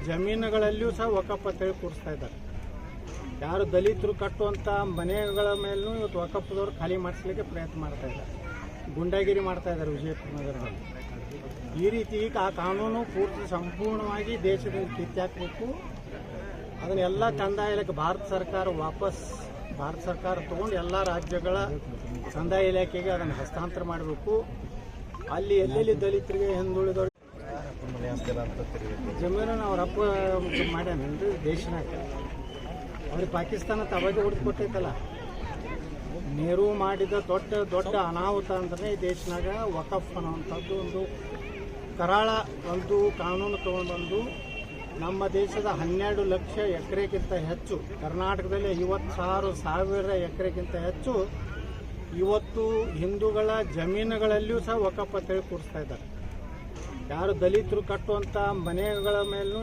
ಜಮೀನುಗಳಲ್ಲಿಯೂ ಸಹ ವಕಫ್ ಅಂತೇಳಿ ಕೂರಿಸ್ತಾ ಇದ್ದಾರೆ. ಯಾರು ದಲಿತರು ಕಟ್ಟುವಂಥ ಮನೆಗಳ ಮೇಲೂ ಇವತ್ತು ವಕಫ್ದವ್ರು ಖಾಲಿ ಮಾಡಿಸ್ಲಿಕ್ಕೆ ಪ್ರಯತ್ನ ಮಾಡ್ತಾ ಇದ್ದಾರೆ, ಗುಂಡಾಗಿರಿ ಮಾಡ್ತಾ ಇದ್ದಾರೆ ವಿಜಯಪುರ ನಗರದಲ್ಲಿ. ಈ ರೀತಿ ಆ ಕಾನೂನು ಪೂರ್ತಿ ಸಂಪೂರ್ಣವಾಗಿ ದೇಶದಲ್ಲಿ ಕಿತ್ತಾಕಬೇಕು. ಅದನ್ನೆಲ್ಲ ಕಂದಾಯ ಇಲಾಖೆ ಭಾರತ ಸರ್ಕಾರ ತಗೊಂಡು ಎಲ್ಲ ರಾಜ್ಯಗಳ ಕಂದಾಯ ಇಲಾಖೆಗೆ ಅದನ್ನು ಹಸ್ತಾಂತರ ಮಾಡಬೇಕು. ಅಲ್ಲಿ ಎಲ್ಲೆಲ್ಲಿ ದಲಿತರಿಗೆ ಹಿಂದುಳಿದವರು ಜಮೀನನ್ನು ಅವ್ರ ಅಪ್ಪ ಮಾಡ್ಯಾನೇನ್ರಿ ದೇಶನಾಗ. ಅವ್ರಿಗೆ ಪಾಕಿಸ್ತಾನ ತವಾಗಿ ಹೊಡೆದುಕೊಟ್ಟೈತಲ್ಲ. ನೆಹರು ಮಾಡಿದ ದೊಡ್ಡ ಅನಾಹುತ ಅಂದ್ರೆ ಈ ದೇಶನಾಗ ವಕಫ್ ಅನ್ನುವಂಥದ್ದು ಒಂದು ಕರಾಳ ಒಂದು ಕಾನೂನು ತಗೊಂಡ್ಬಂದು ನಮ್ಮ ದೇಶದ 12 ಲಕ್ಷ ಎಕರೆಗಿಂತ ಹೆಚ್ಚು, ಕರ್ನಾಟಕದಲ್ಲಿ 56,000 ಎಕರೆಗಿಂತ ಹೆಚ್ಚು ಇವತ್ತು ಹಿಂದೂಗಳ ಜಮೀನುಗಳಲ್ಲಿಯೂ ಸಹ ವಕಫ್ ಅಂತೇಳಿ ಕೂರಿಸ್ತಾ ಇದ್ದಾರೆ. ಯಾರು ದಲಿತರು ಕಟ್ಟುವಂಥ ಮನೆಗಳ ಮೇಲೂ